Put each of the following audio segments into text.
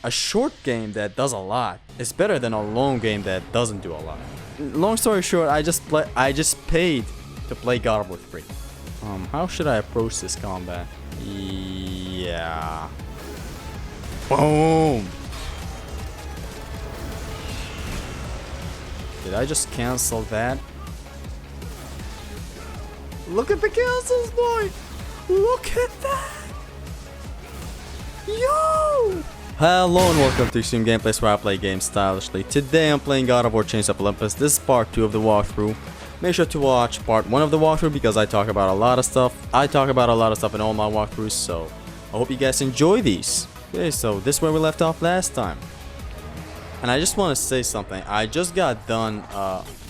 a short game that does a lot is better than a long game that doesn't do a lot. Long story short, I just paid to play God of War 3. How should I approach this combat? Yeah. Boom! Did I just cancel that? Look at the cancels, boy! Look at that! Yo! Hello and welcome to Extreme Gameplays, where I play games stylishly. Today I'm playing God of War Chains of Olympus. This is part 2 of the walkthrough. Make sure to watch part 1 of the walkthrough because I talk about a lot of stuff. I talk about a lot of stuff in all my walkthroughs, so I hope you guys enjoy these. Okay, so this is where we left off last time. And I just want to say something. I just got done,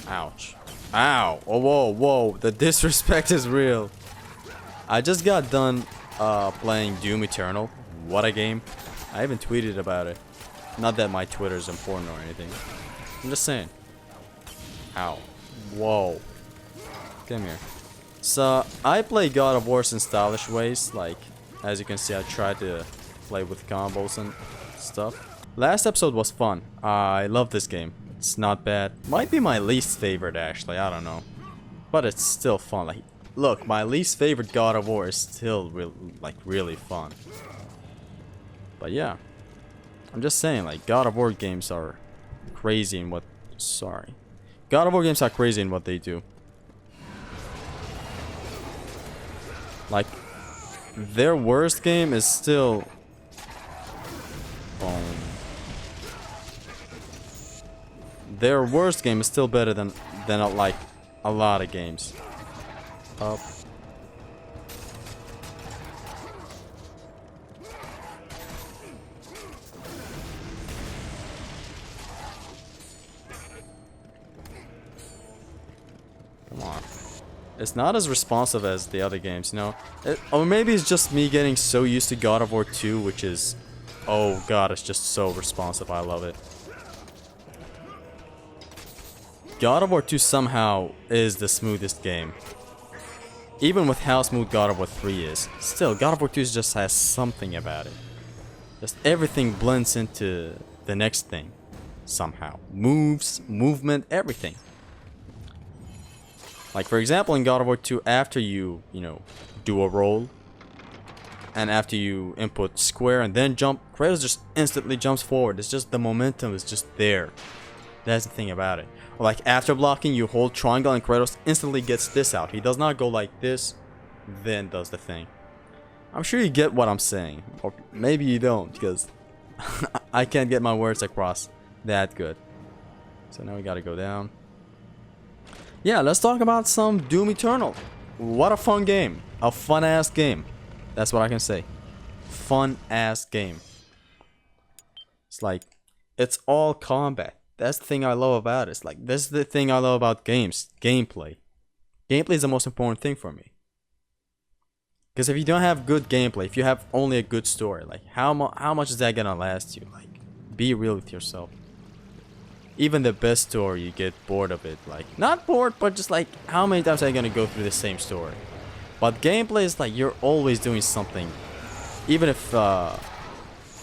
ouch. Ow. Oh, whoa, whoa. The disrespect is real. I just got done, playing Doom Eternal. What a game. I even tweeted about it. Not that my Twitter is important or anything. I'm just saying. Ow. Whoa. Come here. So, I play God of War in stylish ways. Like, as you can see, I tried to play with combos and stuff. Last episode was fun. I love this game. It's not bad. Might be my least favorite, actually. I don't know. But it's still fun. Like, look, my least favorite God of War is still really fun. But yeah. I'm just saying, like, God of War games are crazy in what... Sorry. God of War games are crazy in what they do. Like, their worst game is still... Their worst game is still better than like a lot of games. Up. Come on. It's not as responsive as the other games, you know? Or maybe it's just me getting so used to God of War 2, which is... Oh god, it's just so responsive. I love it. God of War 2 somehow is the smoothest game. Even with how smooth God of War 3 is. Still, God of War 2 just has something about it. Just everything blends into the next thing. Somehow. Moves, movement, everything. Like, for example, in God of War 2, after you do a roll, and after you input square and then jump, Kratos just instantly jumps forward. It's just the momentum is just there. That's the thing about it. Or like after blocking, you hold triangle and Kratos instantly gets this out. He does not go like this, then does the thing. I'm sure you get what I'm saying. Or maybe you don't, because I can't get my words across that good. So now we gotta go down. Yeah, let's talk about some Doom Eternal. What a fun game. A fun-ass game. That's what I can say. Fun-ass game. It's like, it's all combat. That's the thing I love about it. It's like, this is the thing I love about games. Gameplay. Gameplay is the most important thing for me. Because if you don't have good gameplay, if you have only a good story, like, how much is that gonna last you? Like, be real with yourself. Even the best story, you get bored of it. Like, not bored, but just like, how many times are you gonna go through the same story? But gameplay is like, you're always doing something. Even if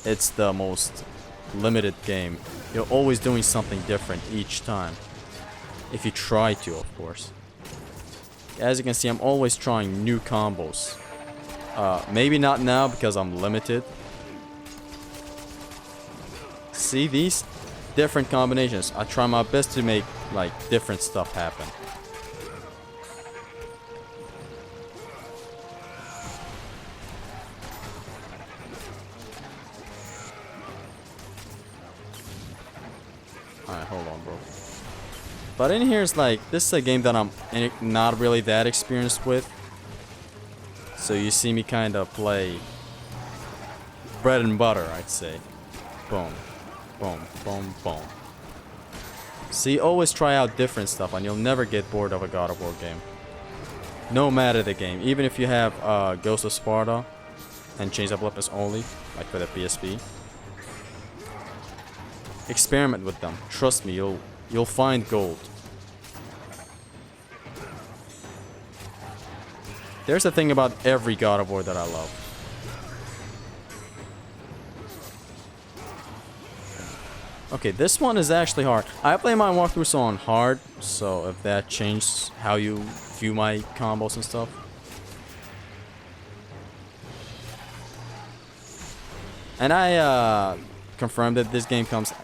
it's the most limited game, you're always doing something different each time. If you try to, of course. As you can see, I'm always trying new combos. Maybe not now because I'm limited. See these? Different combinations. I try my best to make like different stuff happen. Alright, hold on, bro. But in here, it's like, this is a game that I'm not really that experienced with. So you see me kind of play bread and butter, I'd say. Boom. Boom, boom, boom. See, always try out different stuff and you'll never get bored of a God of War game. No matter the game. Even if you have Ghost of Sparta and Chains of Olympus only, like for the PSP. Experiment with them. Trust me, you'll find gold. There's a thing about every God of War that I love. Okay, this one is actually hard. I play my walkthroughs on hard, so if that changes how you view my combos and stuff. And I confirmed that this game comes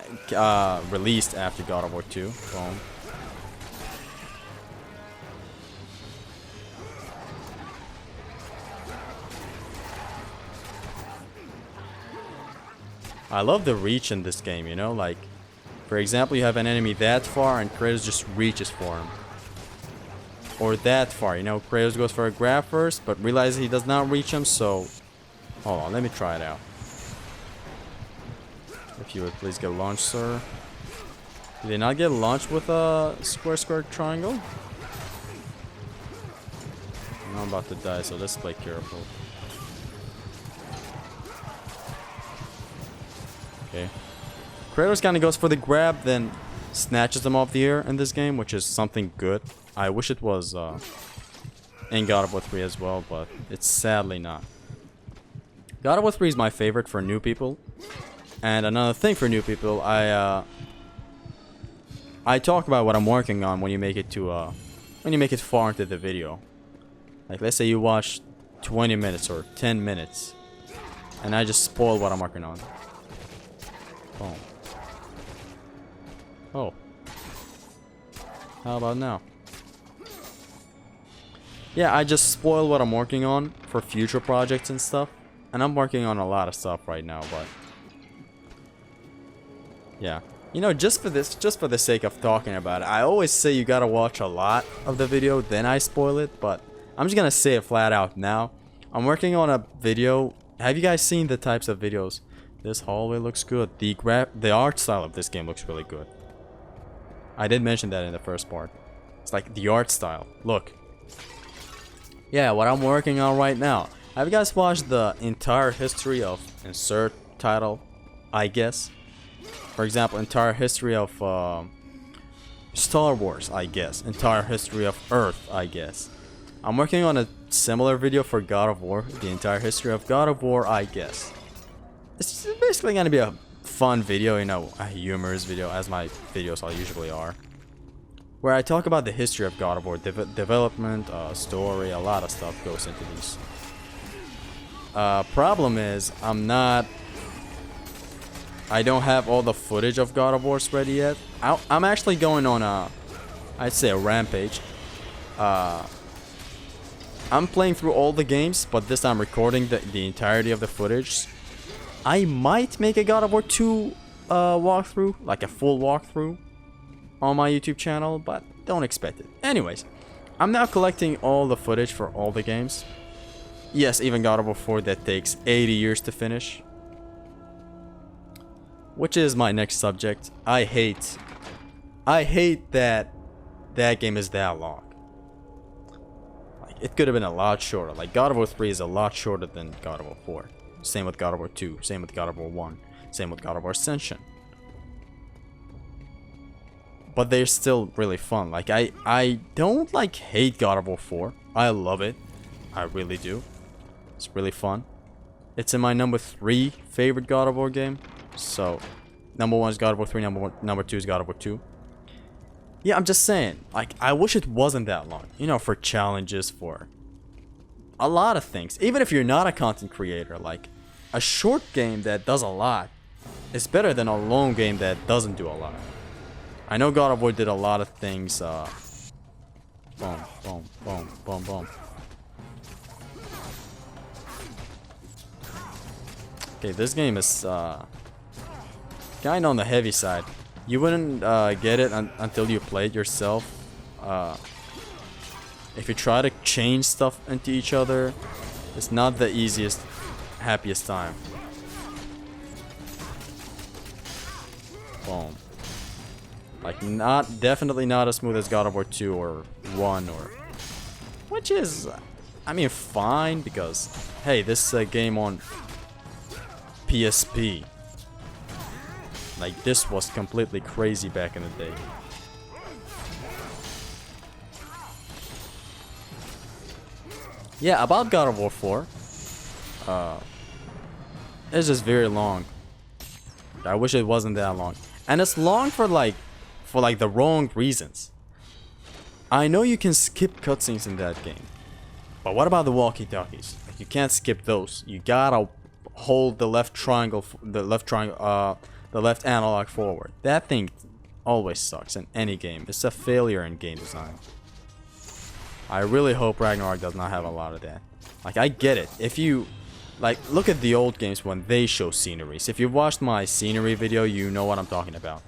released after God of War 2. Boom. I love the reach in this game, you know, like, for example, you have an enemy that far and Kratos just reaches for him. Or that far, you know, Kratos goes for a grab first, but realizes he does not reach him, so... Hold on, let me try it out. If you would please get launched, sir. Did they not get launched with a square triangle? I'm about to die, so let's play careful. Okay. Kratos kind of goes for the grab, then snatches them off the air in this game, which is something good. I wish it was in God of War 3 as well, but it's sadly not. God of War 3 is my favorite for new people. And another thing for new people, I talk about what I'm working on when you make it to when you make it far into the video. Like, let's say you watch 20 minutes or 10 minutes, and I just spoil what I'm working on. Boom. Oh. How about now? Yeah, I just spoil what I'm working on for future projects and stuff. And I'm working on a lot of stuff right now, but... yeah. You know, just for the sake of talking about it, I always say you gotta watch a lot of the video, then I spoil it, but I'm just gonna say it flat out now. I'm working on a video. Have you guys seen the types of videos? This hallway looks good. The art style of this game looks really good. I did mention that in the first part. It's like the art style. Look. Yeah, what I'm working on right now. Have you guys watched the entire history of insert title, I guess? For example, entire history of Star Wars, I guess. Entire history of Earth, I guess. I'm working on a similar video for God of War. The entire history of God of War, I guess. It's basically gonna be a fun video, you know, a humorous video, as my videos all usually are. Where I talk about the history of God of War, development, story, a lot of stuff goes into these. Problem is, I don't have all the footage of God of Wars ready yet. I'm actually going on I'd say a rampage. I'm playing through all the games, but this time recording the entirety of the footage. I might make a God of War 2 walkthrough, like a full walkthrough on my YouTube channel, but don't expect it. Anyways, I'm now collecting all the footage for all the games. Yes, even God of War 4 that takes 80 years to finish. Which is my next subject. I hate that game is that long. Like, it could have been a lot shorter. Like, God of War 3 is a lot shorter than God of War 4. Same with God of War 2. Same with God of War 1. Same with God of War Ascension. But they're still really fun. Like, I don't like hate God of War 4. I love it. I really do. It's really fun. It's in my number 3 favorite God of War game. So, number 1 is God of War 3. Number 2 is God of War 2. Yeah, I'm just saying. Like, I wish it wasn't that long. You know, for challenges, for a lot of things. Even if you're not a content creator, like, a short game that does a lot is better than a long game that doesn't do a lot. I know God of War did a lot of things. Boom, boom, boom, boom, boom. Okay, this game is kind of on the heavy side. You wouldn't get it until you play it yourself. If you try to change stuff into each other, it's not the easiest, happiest time. Boom. Like, definitely not as smooth as God of War 2 or 1 or... Which is, I mean, fine, because, hey, this is a game on PSP. Like, this was completely crazy back in the day. Yeah, about God of War 4. It's just very long. I wish it wasn't that long. And it's long for like the wrong reasons. I know you can skip cutscenes in that game. But what about the walkie-talkies? Like, you can't skip those. You gotta hold the left triangle, the left analog forward. That thing always sucks in any game. It's a failure in game design. I really hope Ragnarok does not have a lot of that. Like, I get it. If you, like, look at the old games when they show sceneries. If you've watched my scenery video, you know what I'm talking about.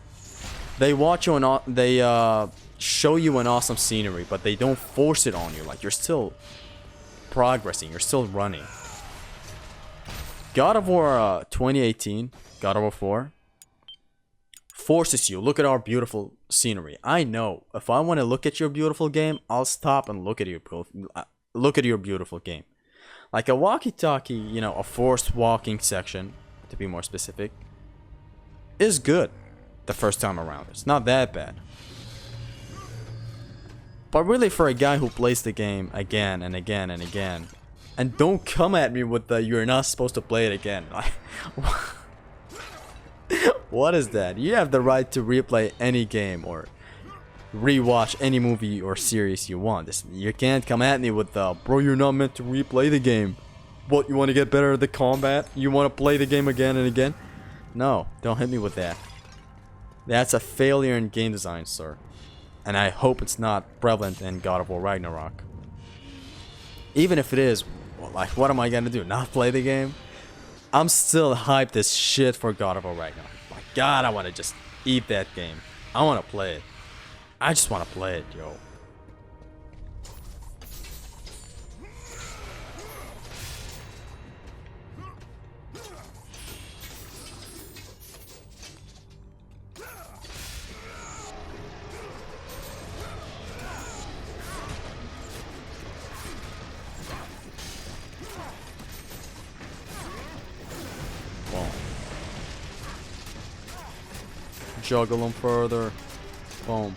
They show you an awesome scenery, but they don't force it on you. Like, you're still progressing. You're still running. God of War 2018, God of War 4, forces you. Look at our beautiful scenery. I know. If I want to look at your beautiful game, I'll stop and look at your beautiful game. Like a walkie-talkie, you know, a forced walking section, to be more specific, is good the first time around. It's not that bad. But really, for a guy who plays the game again and again and again, and don't come at me with the "you're not supposed to play it again." Like, what is that? You have the right to replay any game or rewatch any movie or series you want. You can't come at me with the "bro, you're not meant to replay the game." What, you want to get better at the combat? You want to play the game again and again? No, don't hit me with that. That's a failure in game design, sir. And I hope it's not prevalent in God of War Ragnarok. Even if it is, well, like, what am I gonna do? Not play the game? I'm still hyped as shit for God of War Ragnarok. My God, I want to just eat that game. I want to play it. I just want to play it, yo. Juggle them further. Boom.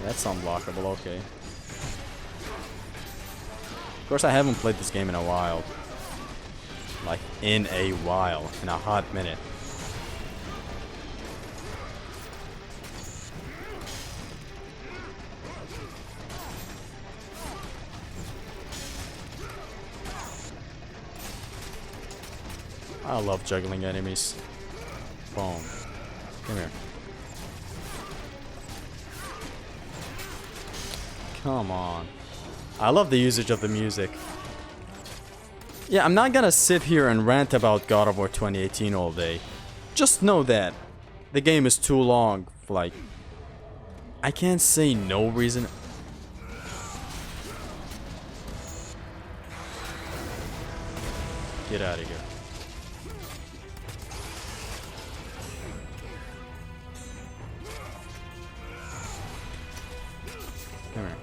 That's unblockable, okay. Of course, I haven't played this game in a while. Like, in a while. In a hot minute. I love juggling enemies. Boom. Come here. Come on. I love the usage of the music. Yeah, I'm not gonna sit here and rant about God of War 2018 all day. Just know that the game is too long. Like, I can't say no reason. Get out of here. Come here.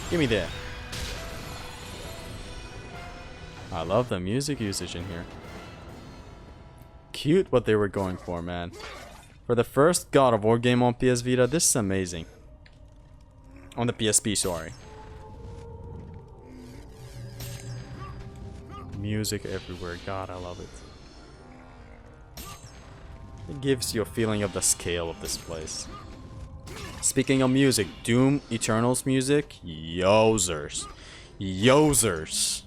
Give me that. I love the music usage in here. Cute what they were going for, man. For the first God of War game on PS Vita, this is amazing. On the PSP, sorry. Music everywhere. God, I love it. It gives you a feeling of the scale of this place. Speaking of music, Doom Eternal's music, yozers. Yozers.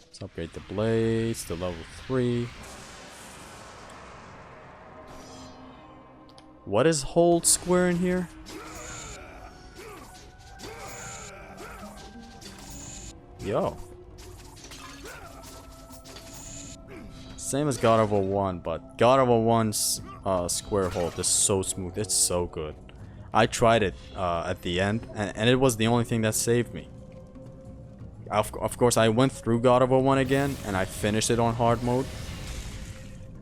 Let's upgrade the blades to level 3. What is hold square in here? Yo. Same as God of War 1, but God of War 1's square hold is so smooth. It's so good. I tried it at the end, and it was the only thing that saved me. Of course, I went through God of War 1 again, and I finished it on hard mode.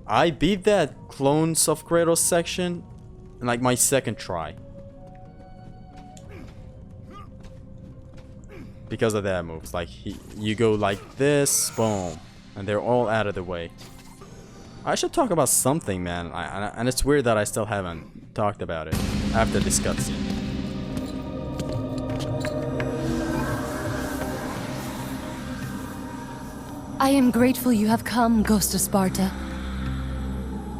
I beat that Clones of Kratos section in like my second try. Because of that move. It's like, you go like this, boom, and they're all out of the way. I should talk about something, man, and it's weird that I still haven't talked about it after this cutscene. I am grateful you have come, Ghost of Sparta.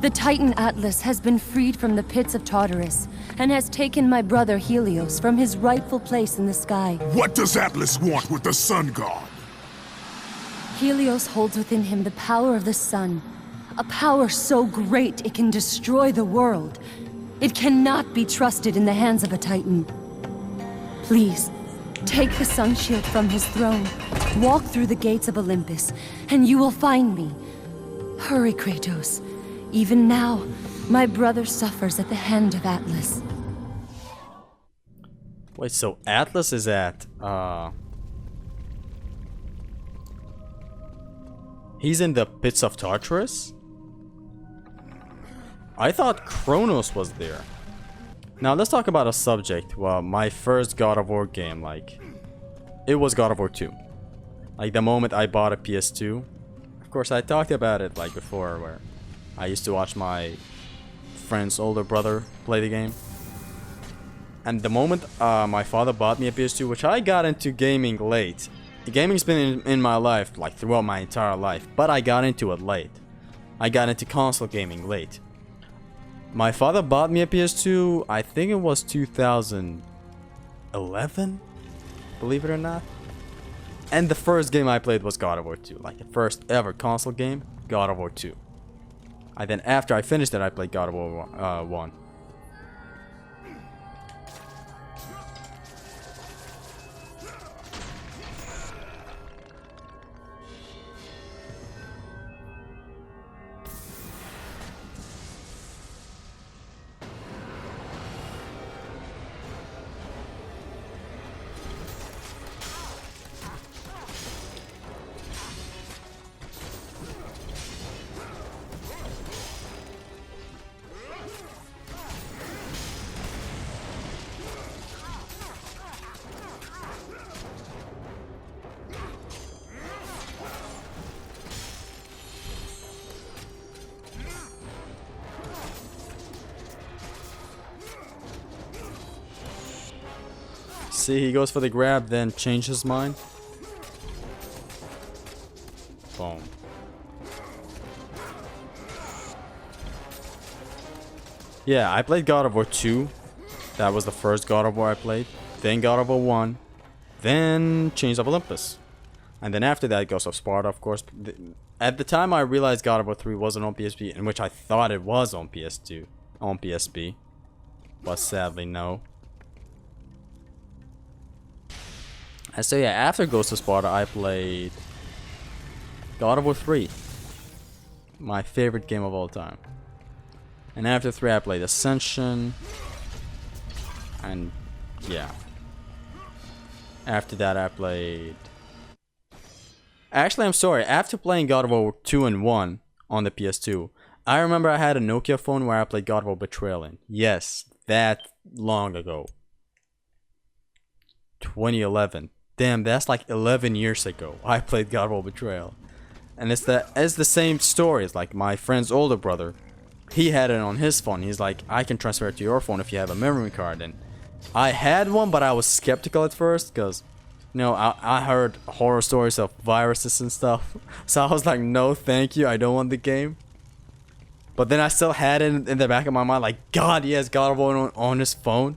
The Titan Atlas has been freed from the pits of Tartarus, and has taken my brother Helios from his rightful place in the sky. What does Atlas want with the Sun God? Helios holds within him the power of the sun, a power so great it can destroy the world. It cannot be trusted in the hands of a Titan. Please, take the sun shield from his throne, walk through the gates of Olympus, and you will find me. Hurry, Kratos. Even now, my brother suffers at the hand of Atlas. Wait, so Atlas is at, he's in the pits of Tartarus? I thought Kronos was there. Now let's talk about a subject. Well, my first God of War game, like, it was God of War 2. Like, the moment I bought a PS2. Of course, I talked about it, like, before, where I used to watch my friend's older brother play the game. And the moment my father bought me a PS2, which I got into gaming late. Gaming's been in my life, like, throughout my entire life, but I got into it late. I got into console gaming late. My father bought me a PS2, I think it was 2011, believe it or not. And the first game I played was God of War 2, like the first ever console game, God of War 2. And then after I finished it, I played God of War 1. See, he goes for the grab, then changes his mind. Boom. Yeah, I played God of War 2. That was the first God of War I played. Then God of War 1. Then Chains of Olympus. And then after that, Ghost of Sparta, of course. At the time, I realized God of War 3 wasn't on PSP, in which I thought it was on PS2, on PSP. But sadly, no. And so yeah, after Ghost of Sparta, I played God of War 3. My favorite game of all time. And after 3, I played Ascension. And yeah. After that, I played... Actually, I'm sorry. After playing God of War 2 and 1 on the PS2, I remember I had a Nokia phone where I played God of War Betrayal in. Yes, that long ago. 2011. Damn, that's like 11 years ago. I played God of War Betrayal. And it's the same story. It's like my friend's older brother. He had it on his phone. He's like, I can transfer it to your phone if you have a memory card. And I had one, but I was skeptical at first because, you know, I heard horror stories of viruses and stuff. So I was like, no, thank you. I don't want the game. But then I still had it in the back of my mind, like, God, he has God of War on his phone.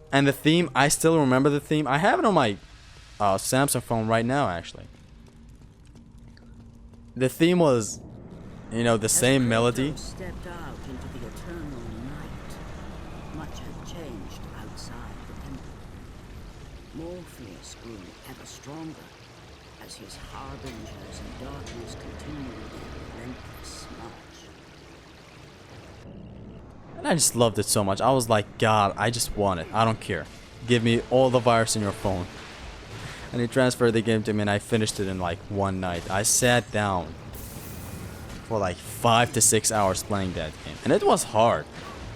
And the theme, I still remember the theme. I have it on my Samsung phone right now, actually. The theme was, you know, the same melody. Stepped out into the eternal night. Much had changed outside the temple. Morpheus grew ever stronger as his harbingers in darkness continued their relentless march. And I just loved it so much. I was like, God, I just want it. I don't care. Give me all the virus in your phone. And he transferred the game to me and I finished it in like one night. I sat down for like 5 to 6 hours playing that game. And it was hard.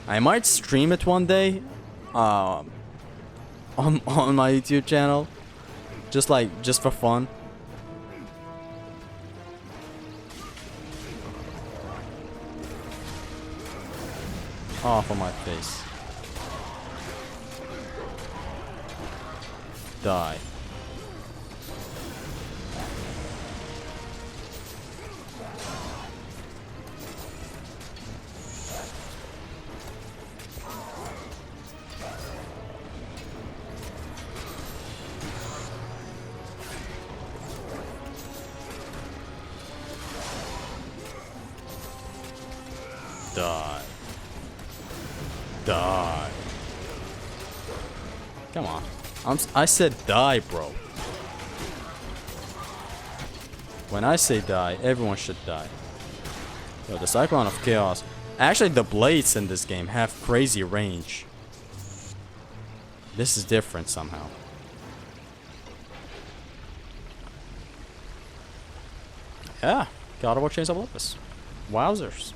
I might stream it one day on my YouTube channel. Just for fun. Off on my face. Die. Die. Die. Come on. I said die, bro. When I say die, everyone should die. Yo, the Cyclone of Chaos. Actually, the blades in this game have crazy range. This is different somehow. Yeah, God of War Chains of Olympus. Wowzers.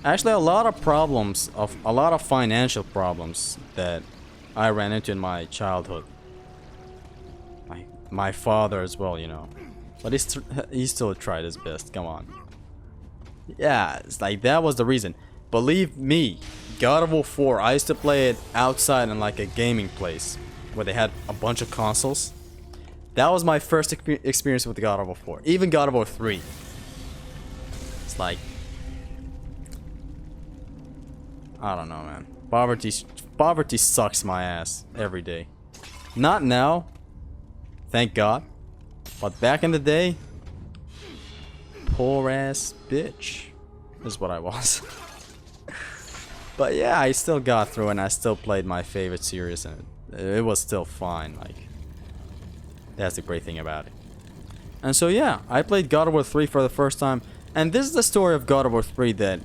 Actually, a lot of financial problems that I ran into in my childhood. My father as well, you know. But he still tried his best. Come on. Yeah, it's like that was the reason. Believe me, God of War 4, I used to play it outside in like a gaming place where they had a bunch of consoles. That was my first experience with God of War 4. Even God of War 3. It's like, I don't know, man. Poverty sucks my ass every day. Not now, thank God. But back in the day, poor ass bitch is what I was. But yeah, I still got through and I still played my favorite series and it was still fine. Like, that's the great thing about it. And so yeah, I played God of War 3 for the first time, and this is the story of God of War 3 that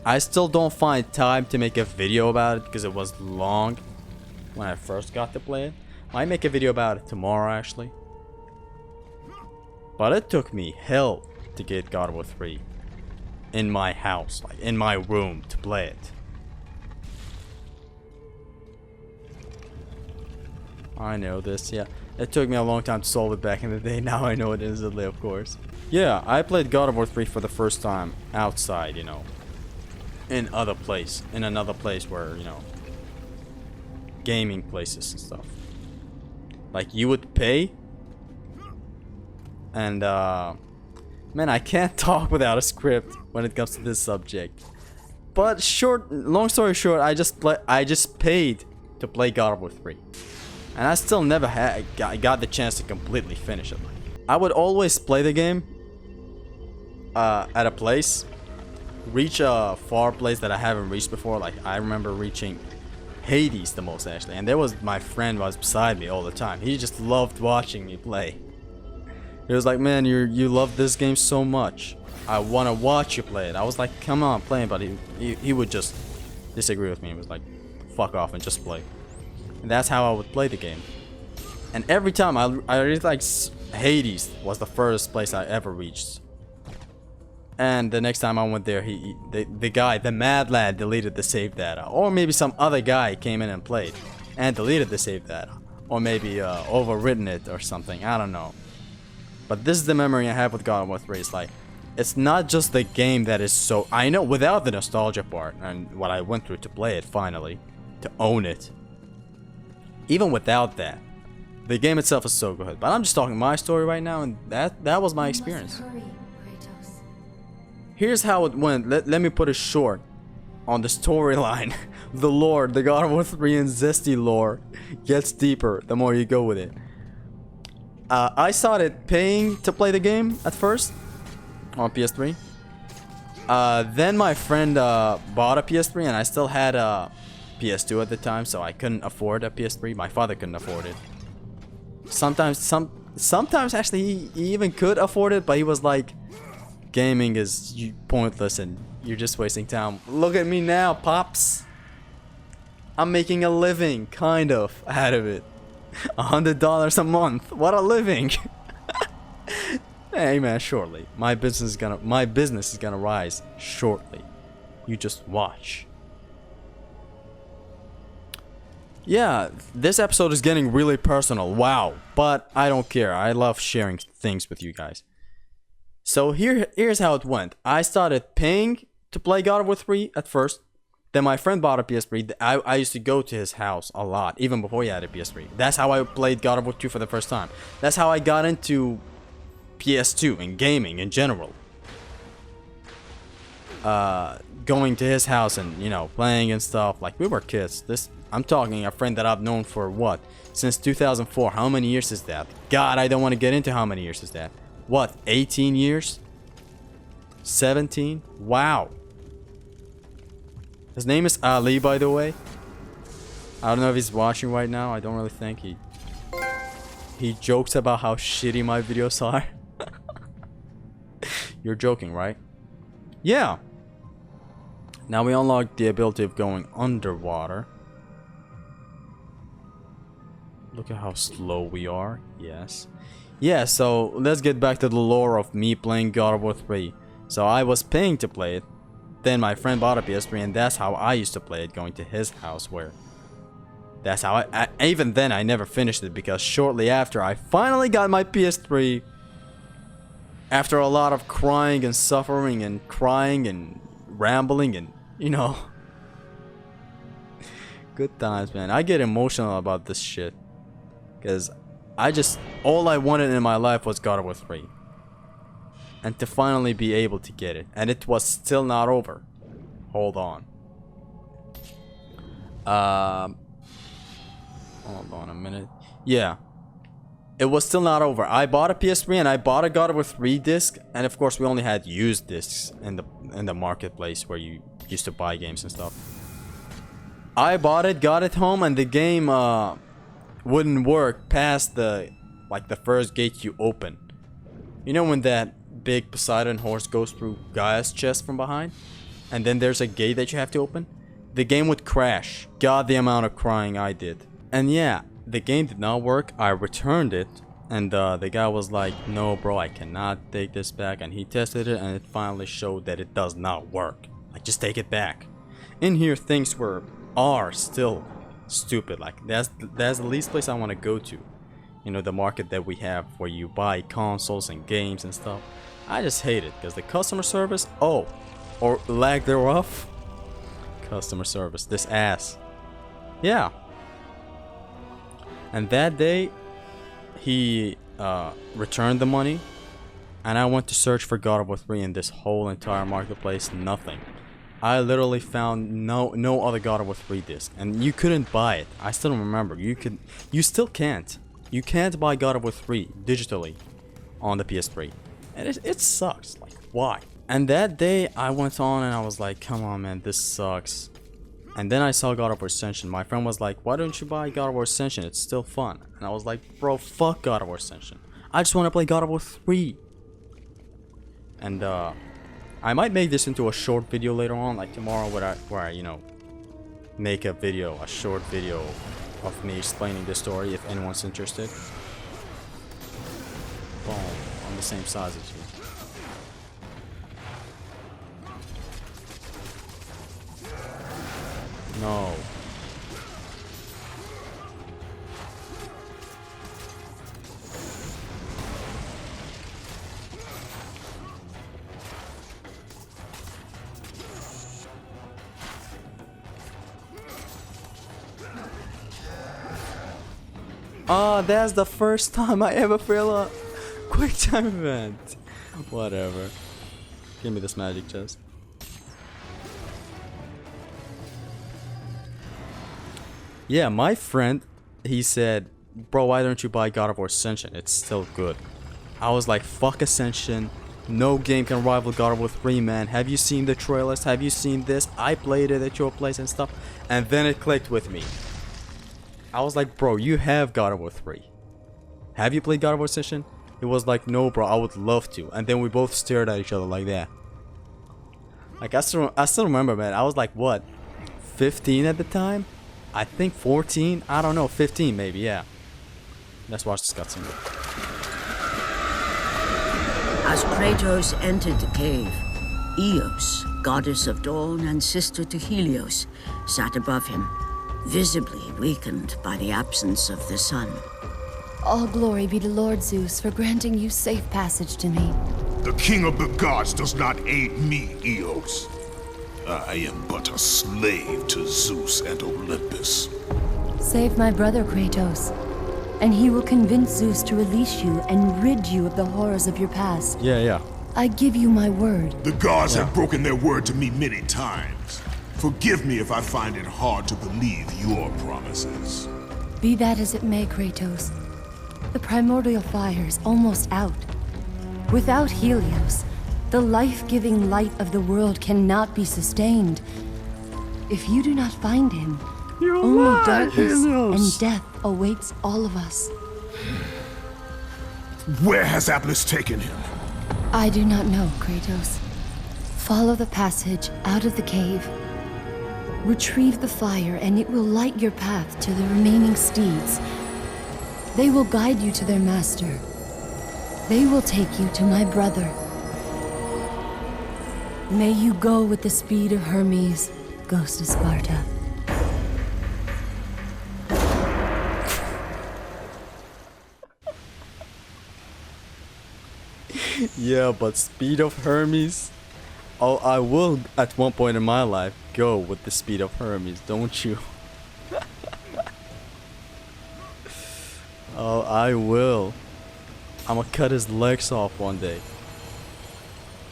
I still don't find time to make a video about it because it was long when I first got to play it. I might make a video about it tomorrow actually. But it took me hell to get God of War 3 in my house, like in my room, to play it. I know this, yeah. It took me a long time to solve it back in the day. Now I know it instantly, of course. Yeah, I played God of War 3 for the first time outside, you know. In another place where, you know, gaming places and stuff. Like, you would pay. And, man, I can't talk without a script when it comes to this subject. But long story short, I just paid to play God of War 3. And I still never got the chance to completely finish it. I would always play the game at a place, reach a far place that I haven't reached before. Like, I remember reaching Hades the most actually, and there was my friend was beside me all the time. He just loved watching me play. He was like, man, you love this game so much, I want to watch you play it. I was like, come on, play it. But he would just disagree with me. He was like, fuck off and just play. And that's how I would play the game. And every time I really like Hades was the furthest place I ever reached. And the next time I went there, the mad lad deleted the save data, or maybe some other guy came in and played and deleted the save data, or maybe overwritten it or something. I don't know. But this is the memory I have with God of War 3. It's like, it's not just the game that is so, I know, without the nostalgia part and what I went through to play it finally, to own it. Even without that, the game itself is so good. But I'm just talking my story right now, and that was my experience. Here's how it went. Let me put it short on the storyline. The lore, the God of War 3 and Zesty lore gets deeper the more you go with it. I started paying to play the game at first on PS3. Then my friend bought a PS3, and I still had a PS2 at the time, so I couldn't afford a PS3. My father couldn't afford it. Sometimes actually he even could afford it, but he was like, gaming is pointless and you're just wasting time. Look at me now, pops. I'm making a living, kind of, out of it. $100 a month. What a living. Hey man, shortly my business is gonna rise shortly. You just watch. Yeah, this episode is getting really personal. Wow, but I don't care. I love sharing things with you guys. So here's how it went. I started paying to play God of War 3 at first. Then my friend bought a PS3. I used to go to his house a lot, even before he had a PS3. That's how I played God of War 2 for the first time. That's how I got into PS2 and gaming in general. going to his house and, you know, playing and stuff. Like, we were kids. I'm talking a friend that I've known for what? Since 2004. How many years is that? God, I don't want to get into how many years is that. What? 18 years? 17? Wow. His name is Ali, by the way. I don't know if he's watching right now. I don't really think he jokes about how shitty my videos are. You're joking, right? Yeah. Now we unlock the ability of going underwater. Look at how slow we are. Yes. Yeah, so let's get back to the lore of me playing God of War 3. So I was paying to play it. Then my friend bought a PS3 and that's how I used to play it, going to his house where... That's how even then I never finished it because shortly after I finally got my PS3. After a lot of crying and suffering and crying and rambling and, you know. Good times, man. I get emotional about this shit. Because all I wanted in my life was God of War 3. And to finally be able to get it. And it was still not over. Hold on. Hold on a minute. Yeah. It was still not over. I bought a PS3 and I bought a God of War 3 disc. And of course we only had used discs in the marketplace where you used to buy games and stuff. I bought it, got it home, and the game wouldn't work past the first gate you open. You know when that big Poseidon horse goes through Gaia's chest from behind? And then there's a gate that you have to open? The game would crash. God, the amount of crying I did. And yeah, the game did not work. I returned it. And the guy was like, no bro, I cannot take this back. And he tested it and it finally showed that it does not work. Like, just take it back. In here, things are still stupid. Like, that's the least place I want to go to. You know, the market that we have where you buy consoles and games and stuff. I just hate it because the customer service, or lack thereof. Customer service, this ass. Yeah. And that day, he returned the money, and I went to search for God of War 3 in this whole entire marketplace. Nothing. I literally found no other God of War 3 disc, and you couldn't buy it. I still remember. You still can't. You can't buy God of War 3 digitally on the PS3, and it sucks. Like, why? And that day I went on and I was like, come on man, this sucks. And then I saw God of War Ascension. My friend was like, why don't you buy God of War Ascension? It's still fun. And I was like, bro, fuck God of War Ascension. I just want to play God of War 3. And I might make this into a short video later on, like tomorrow, where I you know, make a short video of me explaining the story if anyone's interested. Boom, on the same size as you. No. Oh, that's the first time I ever fail a quick time event. Whatever. Give me this magic chest. Yeah, my friend, he said, bro, why don't you buy God of War Ascension? It's still good. I was like, fuck Ascension. No game can rival God of War 3, man. Have you seen the trailers? Have you seen this? I played it at your place and stuff. And then it clicked with me. I was like, bro, you have God of War 3. Have you played God of War Ascension? It was like, no, bro, I would love to. And then we both stared at each other like that. Like, I still remember, man. I was like, what? 15 at the time? I think 14? I don't know. 15 maybe, yeah. Let's watch this cutscene. As Kratos entered the cave, Eos, goddess of dawn and sister to Helios, sat above him, visibly weakened by the absence of the sun. All glory be to Lord Zeus for granting you safe passage to me. The king of the gods does not aid me, Eos. I am but a slave to Zeus and Olympus. Save my brother Kratos, and he will convince Zeus to release you and rid you of the horrors of your past. Yeah. I give you my word. The gods have broken their word to me many times. Forgive me if I find it hard to believe your promises. Be that as it may, Kratos. The primordial fire is almost out. Without Helios, the life-giving light of the world cannot be sustained. If you do not find him, only darkness and death awaits all of us. Where has Atlas taken him? I do not know, Kratos. Follow the passage out of the cave. Retrieve the fire and it will light your path to the remaining steeds. They will guide you to their master. They will take you to my brother. May you go with the speed of Hermes, Ghost of Sparta. Yeah, but speed of Hermes? Oh, I will at one point in my life go with the speed of Hermes, don't you? Oh, I will. I'm gonna cut his legs off one day.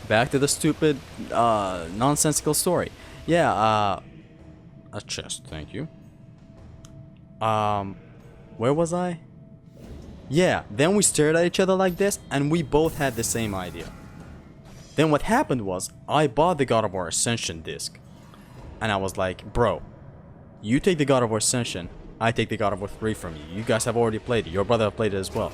Back to the stupid, nonsensical story. Yeah, a chest, thank you. Where was I? Yeah, then we stared at each other like this, and we both had the same idea. Then what happened was, I bought the God of War Ascension disc. And I was like, bro, you take the God of War Ascension, I take the God of War 3 from you. You guys have already played it, your brother have played it as well.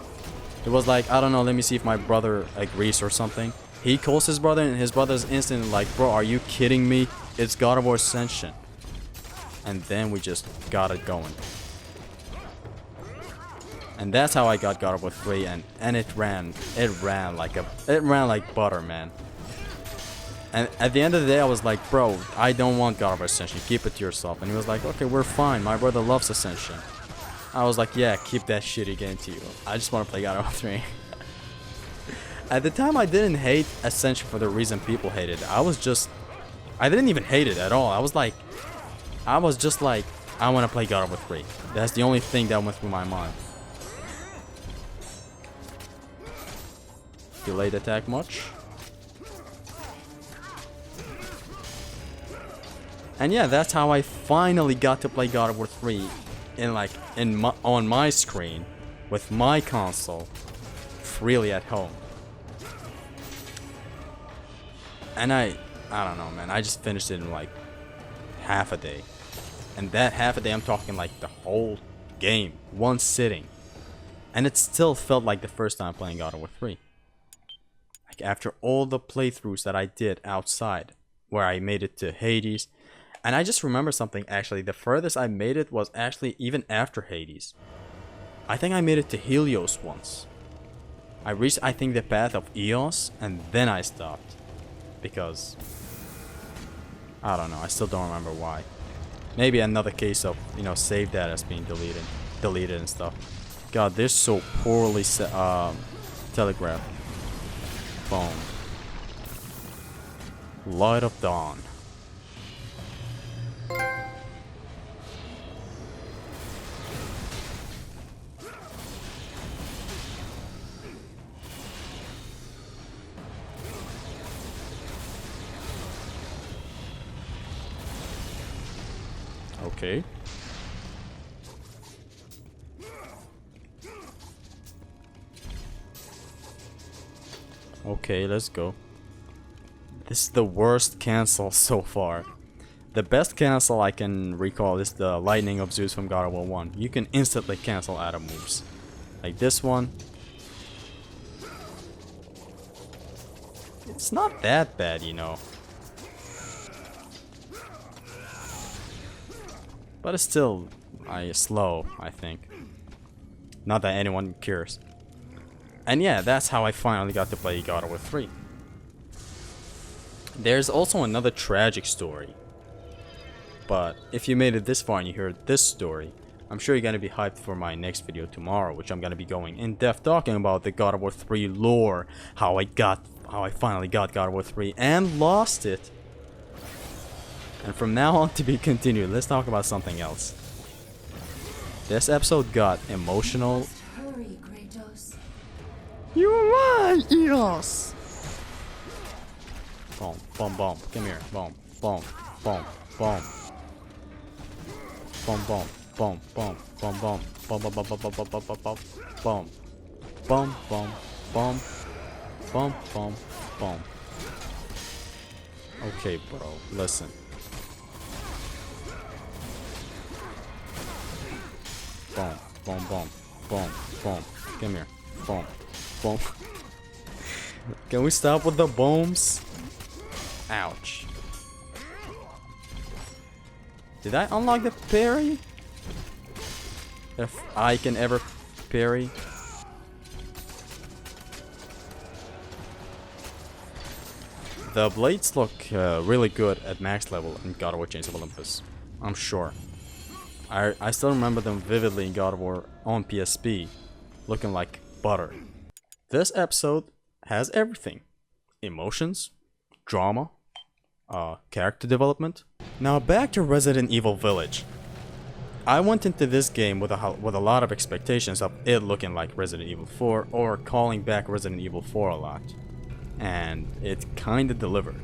It was like, I don't know, let me see if my brother agrees or something. He calls his brother, and his brother's instantly like, bro, are you kidding me? It's God of War Ascension. And then we just got it going. And that's how I got God of War 3, and it ran like butter, man. And at the end of the day, I was like, bro, I don't want God of War Ascension, keep it to yourself. And he was like, okay, we're fine, my brother loves Ascension. I was like, yeah, keep that shitty game to you. I just want to play God of War 3. At the time, I didn't hate Ascension for the reason people hated it. I didn't even hate it at all. I was just like, I want to play God of War 3. That's the only thing that went through my mind. Delayed attack much? And yeah, that's how I finally got to play God of War 3 on my screen with my console freely at home. And I don't know, man, I just finished it in like half a day. And that half a day, I'm talking like the whole game, one sitting. And it still felt like the first time playing God of War 3. Like after all the playthroughs that I did outside, where I made it to Hades. And I just remember something, actually. The furthest I made it was actually even after Hades. I think I made it to Helios once. I reached, I think, the path of Eos, and then I stopped. Because, I don't know, I still don't remember why. Maybe another case of, you know, save data's being deleted and stuff. God, they're so poorly telegraphed. Boom. Light of Dawn. Okay. Okay, let's go. This is the worst cancel so far. The best cancel I can recall is the Lightning of Zeus from God of War 1. You can instantly cancel out of moves. Like this one. It's not that bad, you know. But it's still slow, I think. Not that anyone cares. And yeah, that's how I finally got to play God of War 3. There's also another tragic story. But if you made it this far and you heard this story, I'm sure you're gonna be hyped for my next video tomorrow, which I'm gonna be going in depth talking about the God of War 3 lore, how I finally got God of War 3 and lost it. And from now on to be continued, let's talk about something else. This episode got emotional. Hurry, Kratos. You're right, Eos. Boom, boom, boom. Come here. Boom, boom, boom, boom. Boom, boom, boom, boom, boom, boom. Boom, boom, boom, boom, boom, boom, boom, boom, boom. Boom. Boom, boom, boom. Boom, boom, boom. Okay, bro, listen. Boom, boom, boom, boom, boom. Come here. Boom, boom. Can we stop with the booms? Ouch. Did I unlock the parry? If I can ever parry. The blades look really good at max level in God of War Chains of Olympus. I'm sure. I still remember them vividly in God of War on PSP, looking like butter. This episode has everything. Emotions, drama, character development. Now back to Resident Evil Village. I went into this game with a lot of expectations of it looking like Resident Evil 4 or calling back Resident Evil 4 a lot. And it kinda delivered.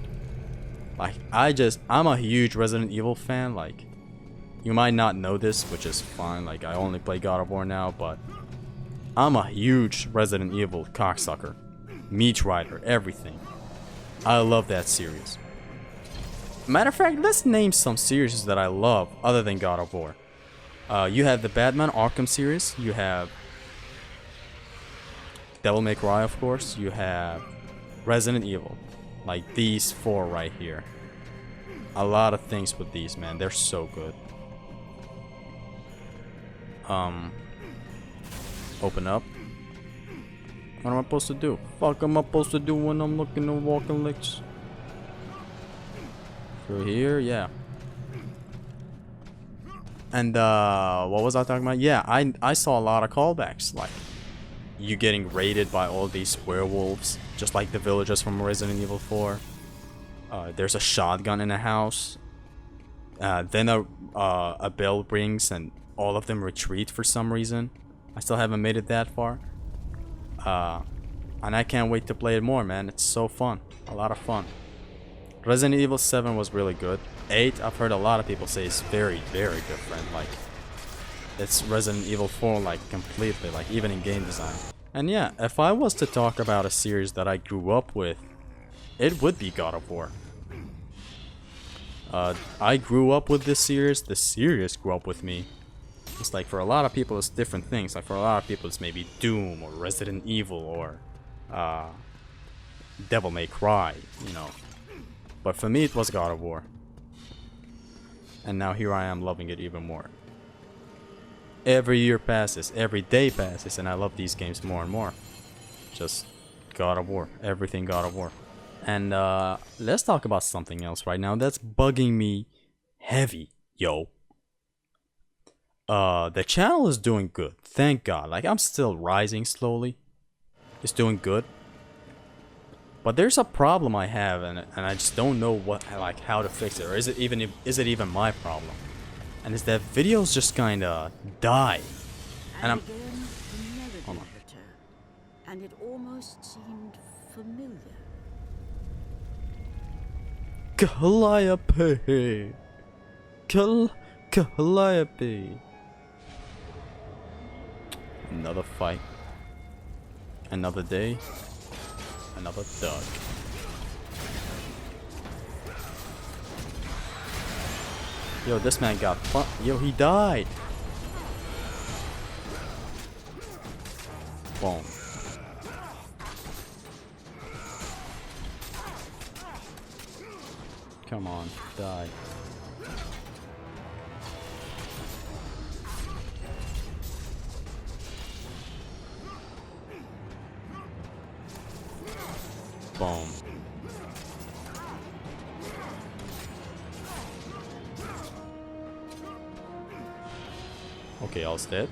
Like, I'm a huge Resident Evil fan. Like, you might not know this, which is fine. Like, I only play God of War now, but I'm a huge Resident Evil cocksucker. Meat Rider, everything. I love that series. Matter of fact, let's name some series that I love other than God of War. You have the Batman Arkham series. You have Devil May Cry, of course. You have Resident Evil. Like these four right here. A lot of things with these, man. They're so good. Open up. What am I supposed to do? Fuck am I supposed to do when I'm looking at walking licks? Through here, yeah. And what was I talking about? Yeah, I saw a lot of callbacks, like you getting raided by all these werewolves, just like the villagers from Resident Evil 4. There's a shotgun in a house. Then a bell rings and all of them retreat for some reason. I still haven't made it that far. And I can't wait to play it more, man. It's so fun. A lot of fun. Resident Evil 7 was really good. 8, I've heard a lot of people say is very, very different. Like, it's Resident Evil 4, like, completely, like, even in game design. And yeah, if I was to talk about a series that I grew up with, it would be God of War. I grew up with this series. The series grew up with me. It's like, for a lot of people, it's different things. Like, for a lot of people, it's maybe Doom or Resident Evil or Devil May Cry, you know. But for me, it was God of War. And now here I am loving it even more. Every year passes, every day passes, and I love these games more and more. Just God of War, everything God of War. And let's talk about something else right now that's bugging me heavy, yo. The channel is doing good, thank God. Like, I'm still rising slowly. It's doing good. But there's a problem I have, and I just don't know how to fix it, or is it even my problem? And it's that videos just kinda die. And I'm again, the melody hold on. returned, and it almost seemed familiar. Calliope. Calliope. Another fight. Another day. Another dog. Yo, this man got fun. Yo, he died. Boom. Come on, die. Boom. Okay, all's dead.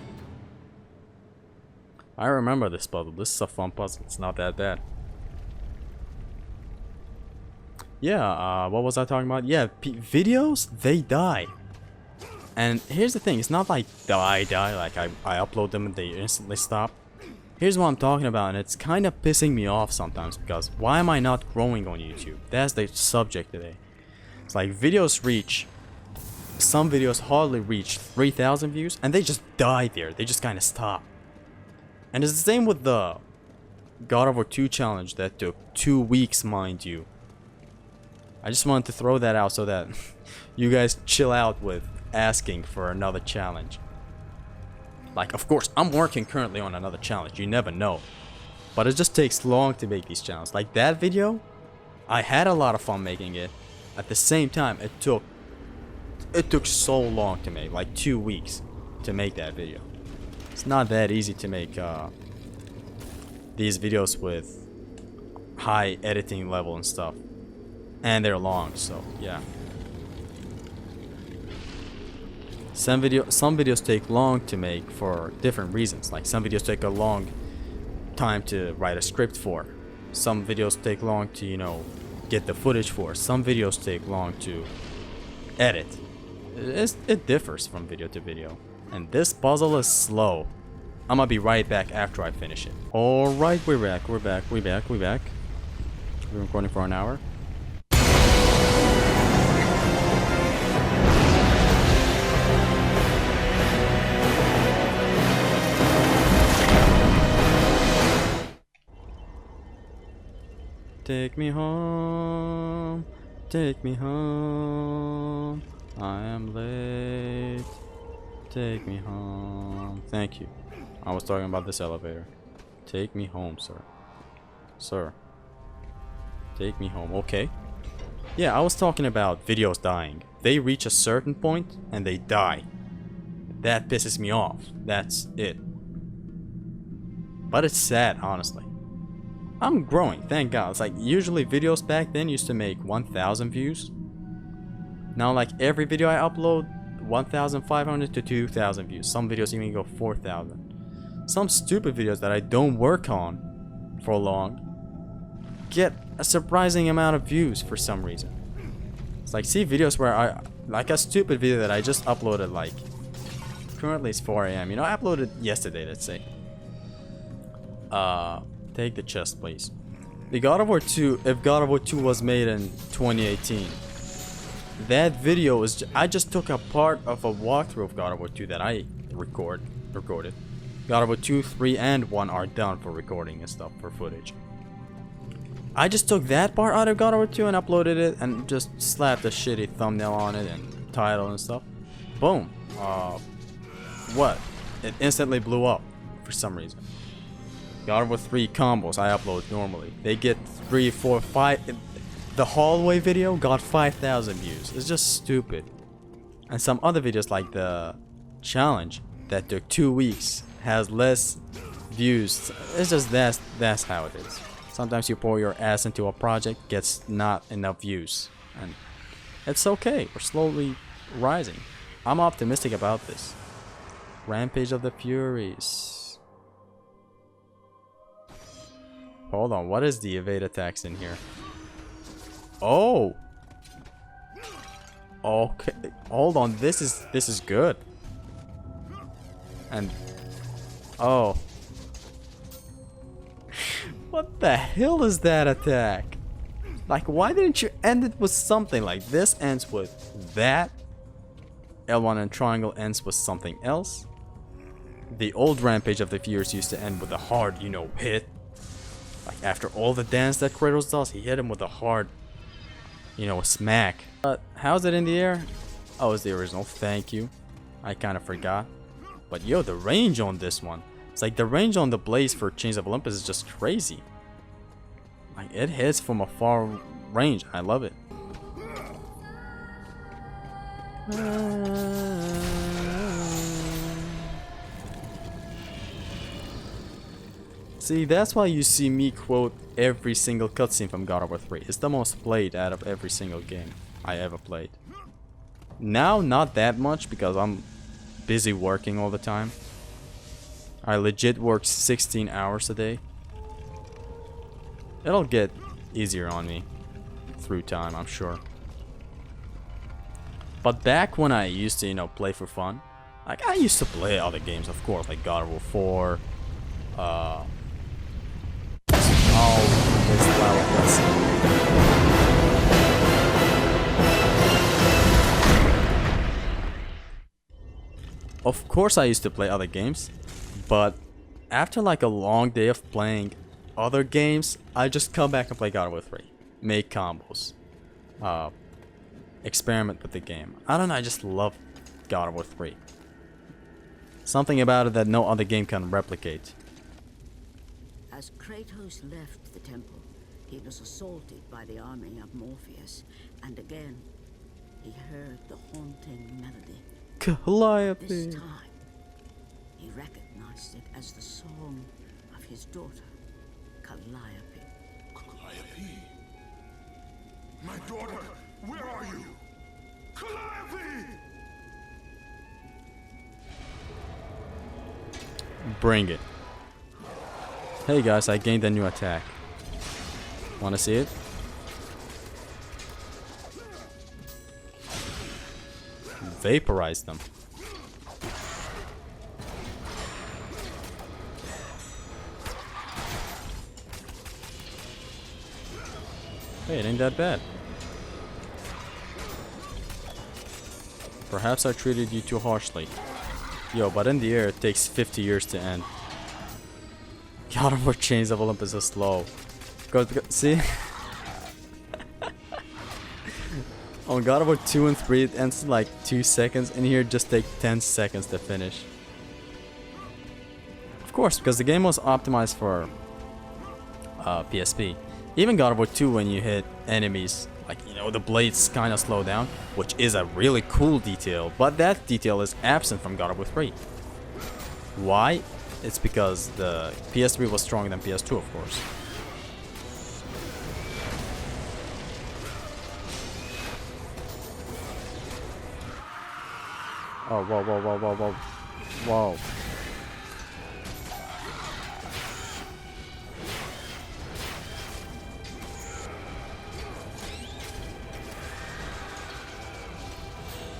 I remember this puzzle. This is a fun puzzle. It's not that bad. Yeah, what was I talking about? Yeah, videos, they die. And here's the thing. It's not like die, like I upload them and they instantly stop. Here's what I'm talking about, and it's kind of pissing me off sometimes, because why am I not growing on YouTube? That's the subject today. It's like videos reach, some videos hardly reach 3,000 views, and they just die there. They just kind of stop. And it's the same with the God of War 2 challenge that took 2 weeks, mind you. I just wanted to throw that out so that you guys chill out with asking for another challenge. Like, of course, I'm working currently on another challenge. You never know. But it just takes long to make these challenges. Like that video, I had a lot of fun making it. At the same time, it took so long to make, like 2 weeks to make that video. It's not that easy to make these videos with high editing level and stuff. And they're long, so yeah. Some videos take long to make for different reasons. Like some videos take a long time to write a script for. Some videos take long to, you know, get the footage for. Some videos take long to edit. It differs from video to video. And this puzzle is slow. I'm gonna be right back after I finish it. Alright, we're back. We're back. We're recording for an hour. Take me home, I am late, take me home. Thank you. I was talking about this elevator. Take me home, sir. Sir. Take me home, okay. Yeah, I was talking about videos dying. They reach a certain point and they die. That pisses me off. That's it. But it's sad, honestly. I'm growing, thank God. It's like usually videos back then used to make 1,000 views. Now like every video I upload, 1,500 to 2,000 views. Some videos even go 4,000. Some stupid videos that I don't work on for long get a surprising amount of views for some reason. It's like, see videos where I, like a stupid video that I just uploaded, like, currently it's 4 AM. You know, I uploaded yesterday, let's say. Take the chest, please. The God of War 2, if God of War 2 was made in 2018, that video is, I just took a part of a walkthrough of God of War 2 that I recorded. God of War 2, 3, and 1 are done for recording and stuff, for footage. I just took that part out of God of War 2 and uploaded it and just slapped a shitty thumbnail on it and title and stuff. Boom. What? It instantly blew up for some reason. God of War 3 combos I upload normally. They get 3, 4, 5. The hallway video got 5,000 views. It's just stupid. And some other videos like the challenge that took 2 weeks has less views. It's just that's how it is. Sometimes you pour your ass into a project, gets not enough views. And it's okay. We're slowly rising. I'm optimistic about this. Rampage of the Furies. Hold on, what is the evade attacks in here? Oh! Okay, hold on, this is good. And oh. What the hell is that attack? Like, why didn't you end it with something like this? Ends with that. L1 and triangle ends with something else. The old Rampage of the Furies used to end with a hard, you know, hit. Like after all the dance that Kratos does, he hit him with a hard, you know, smack. But how's it in the air? Oh, it's the original. Thank you. I kind of forgot. But yo, the range on this one. It's like the range on the Blaze for Chains of Olympus is just crazy. Like it hits from a far range. I love it. See, that's why you see me quote every single cutscene from God of War 3. It's the most played out of every single game I ever played. Now, not that much because I'm busy working all the time. I legit work 16 hours a day. It'll get easier on me through time, I'm sure. But back when I used to, you know, play for fun, like I used to play other games, of course, like God of War 4, Oh, this flower blessing. Of course I used to play other games, but after like a long day of playing other games, I just come back and play God of War 3. Make combos. Experiment with the game. I don't know, I just love God of War 3. Something about it that no other game can replicate. As Kratos left the temple, he was assaulted by the army of Morpheus, and again, he heard the haunting melody. Calliope. This time, he recognized it as the song of his daughter, Calliope. Calliope? My daughter, where are you? Calliope! Bring it. Hey guys, I gained a new attack. Wanna see it? Vaporize them. Hey, it ain't that bad. Perhaps I treated you too harshly. Yo, but in the air it takes 50 years to end. God of War Chains of Olympus is slow. Go, see? On God of War 2 and 3 it ends in like 2 seconds, and here it just takes 10 seconds to finish. Of course, because the game was optimized for PSP. Even God of War 2, when you hit enemies, like, you know, the blades kind of slow down, which is a really cool detail, but that detail is absent from God of War 3. Why? It's because the PS3 was stronger than PS2, of course. Oh, whoa, whoa, whoa, whoa, whoa. Whoa.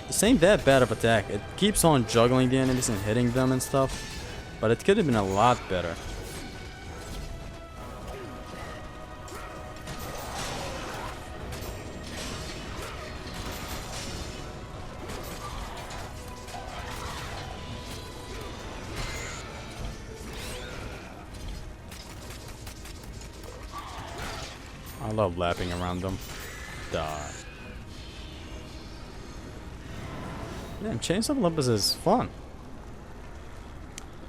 This ain't that bad of attack. It keeps on juggling the enemies and hitting them and stuff, but it could have been a lot better. I love lapping around them. Die. Damn, Chains of Olympus is fun.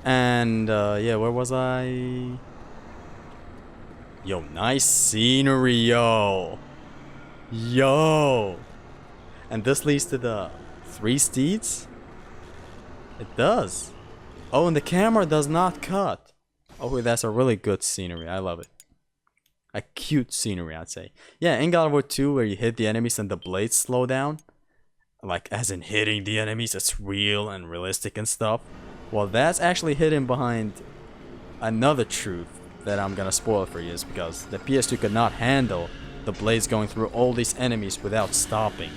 And, yeah, where was I? Yo, nice scenery, yo. Yo. And this leads to the 3 steeds? It does. Oh, and the camera does not cut. Oh, that's a really good scenery. I love it. A cute scenery, I'd say. Yeah, in God of War 2, where you hit the enemies and the blades slow down. Like, as in hitting the enemies, it's real and realistic and stuff. Well, that's actually hidden behind another truth that I'm gonna spoil for you, is because the PS2 could not handle the blades going through all these enemies without stopping.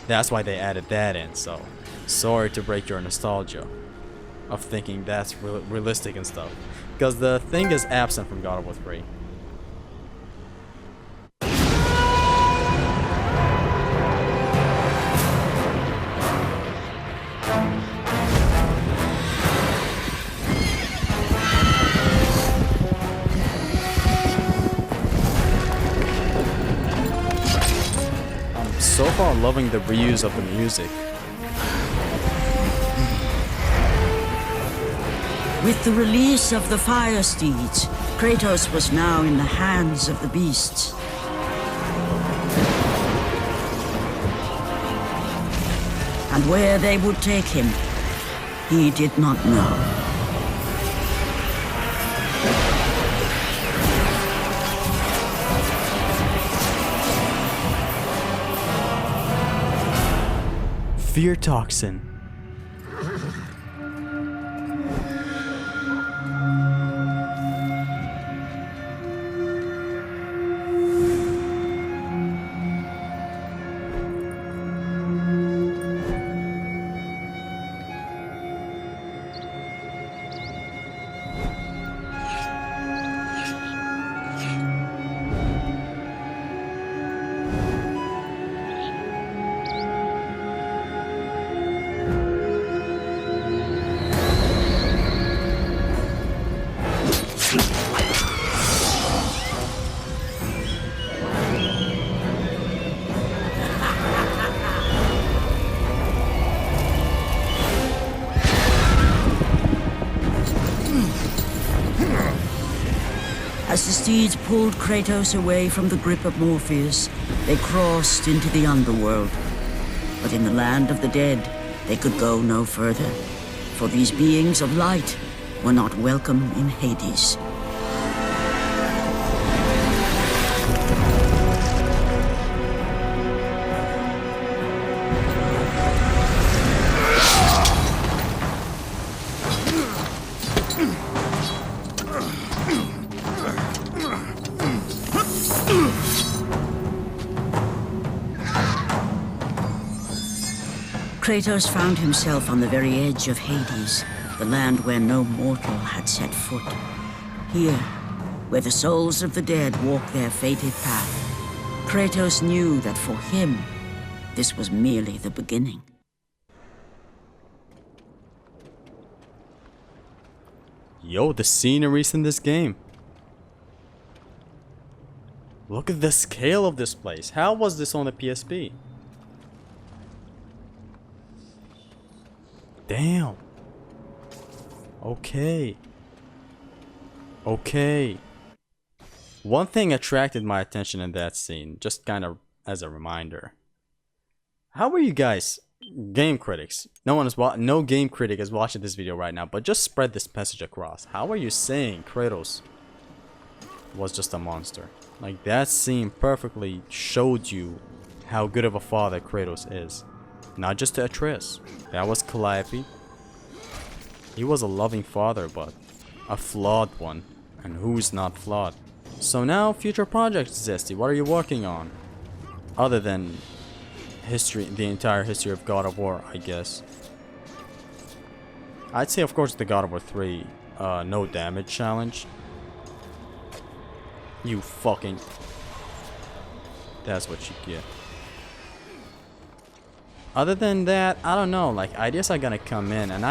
That's why they added that in, so sorry to break your nostalgia of thinking that's realistic and stuff. Because the thing is absent from God of War 3. So far, loving the reuse of the music. With the release of the fire steeds, Kratos was now in the hands of the beasts. And where they would take him, he did not know. Fear toxin. As the steeds pulled Kratos away from the grip of Morpheus, they crossed into the underworld. But in the land of the dead, they could go no further, for these beings of light were not welcome in Hades. Kratos found himself on the very edge of Hades, the land where no mortal had set foot. Here, where the souls of the dead walk their fated path, Kratos knew that for him, this was merely the beginning. Yo, the sceneries in this game. Look at the scale of this place. How was this on the PSP? Damn. Okay. Okay. One thing attracted my attention in that scene, just kind of as a reminder. How are you guys, game critics? No game critic is watching this video right now, but just spread this message across. How are you saying Kratos was just a monster? Like, that scene perfectly showed you how good of a father Kratos is. Not just to Atreus. That was Calliope. He was a loving father, but a flawed one. And who's not flawed? So now, future projects, Zesty, what are you working on? Other than history, the entire history of God of War, I guess. I'd say, of course, the God of War 3 no damage challenge. You fucking... That's what you get. Other than that, I don't know, like, ideas are gonna come in, and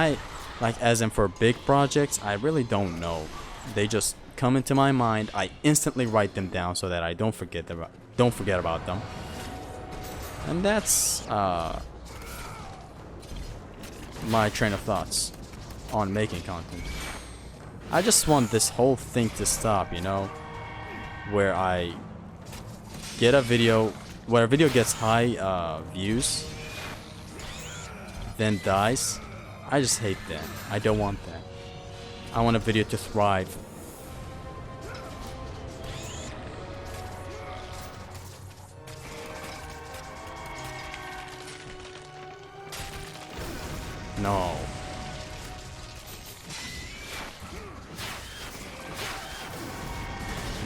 like, as in for big projects, I really don't know. They just come into my mind, I instantly write them down so that I don't forget about them. And that's, my train of thoughts on making content. I just want this whole thing to stop, you know? Where I get a video, where a video gets high, views, then dies. I just hate that. I don't want that. I want a video to thrive. No.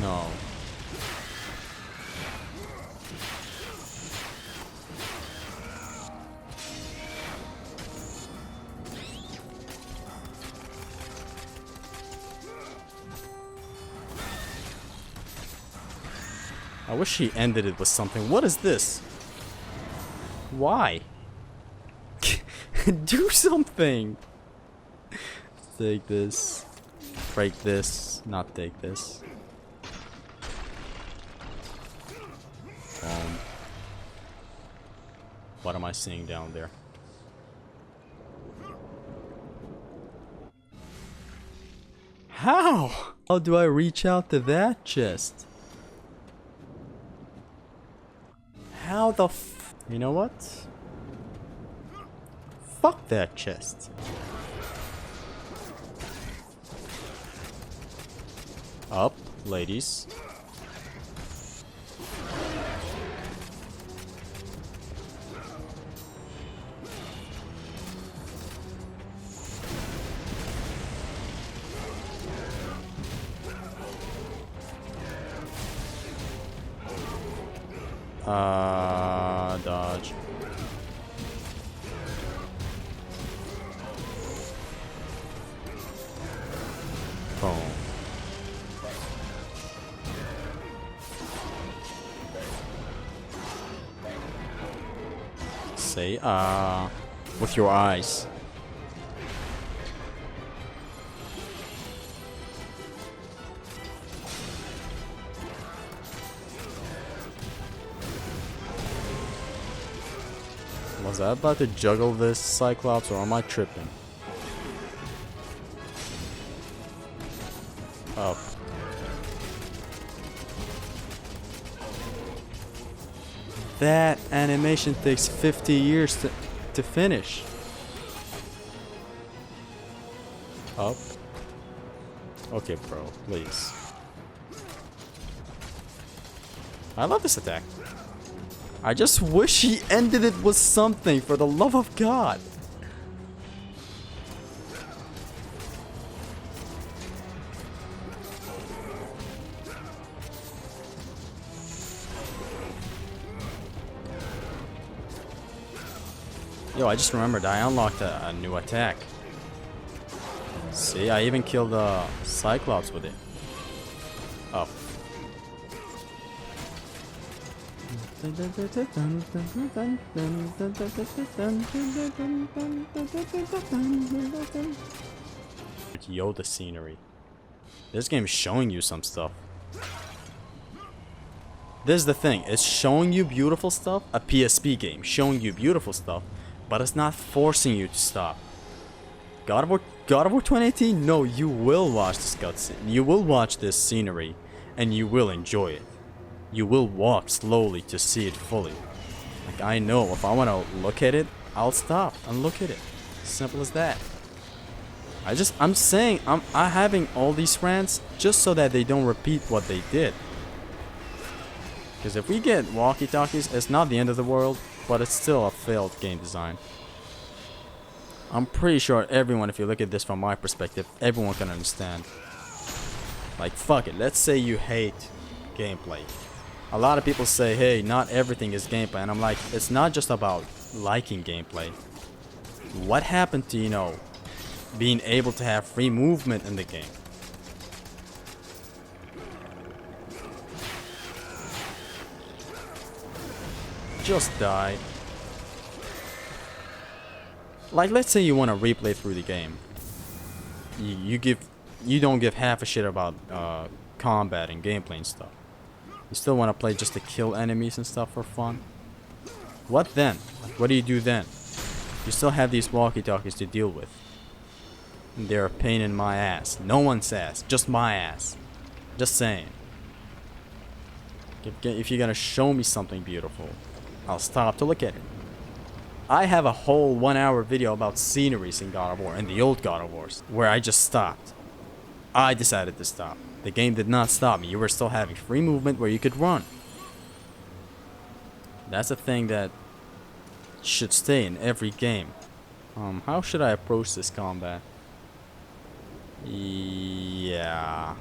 No. I wish he ended it with something. What is this? Why? Do something! Take this. Break this. Not take this. What am I seeing down there? How? How do I reach out to that chest? How the f... You know what? Fuck that chest. Up, ladies. Dodge. Boom. Say with your eyes. Was I about to juggle this Cyclops, or am I tripping? Up. that animation takes 50 years to finish. Up. Okay, bro, please. I love this attack. I just wish he ended it with something, for the love of God. Yo, I just remembered I unlocked a new attack. See, I even killed Cyclops with it. Oh. Yoda scenery. This game is showing you some stuff. This is the thing, it's showing you beautiful stuff. A PSP game showing you beautiful stuff, but it's not forcing you to stop. God of War 2018? No, you will watch this cutscene. You will watch this scenery, and you will enjoy it. You will walk slowly to see it fully. Like, I know if I want to look at it, I'll stop and look at it. Simple as that. I'm saying I'm having all these rants just so that they don't repeat what they did. Because if we get walkie-talkies, it's not the end of the world, but it's still a failed game design. I'm pretty sure everyone, if you look at this from my perspective, everyone can understand. Like, fuck it, let's say you hate gameplay. A lot of people say, hey, not everything is gameplay, and I'm like, it's not just about liking gameplay. What happened to, you know, being able to have free movement in the game? Just die. Like, let's say you want to replay through the game. You don't give half a shit about combat and gameplay and stuff. You still want to play just to kill enemies and stuff for fun. What then? Like, what do you do then? You still have these walkie-talkies to deal with. And they're a pain in my ass. No one's ass, just my ass. Just saying. If you're gonna show me something beautiful, I'll stop to look at it. I have a whole 1 hour video about sceneries in God of War, and the old God of Wars, where I just stopped. I decided to stop. The game did not stop me. You were still having free movement where you could run. That's a thing that should stay in every game. How should I approach this combat? Yeah.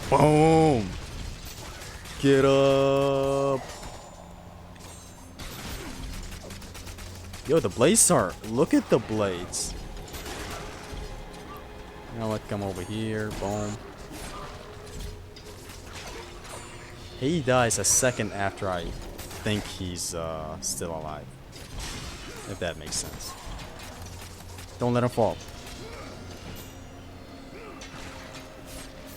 Boom! Get up! Yo, the blades are... Look at the blades. You know what? Come over here. Boom. He dies a second after I think he's still alive. If that makes sense. Don't let him fall.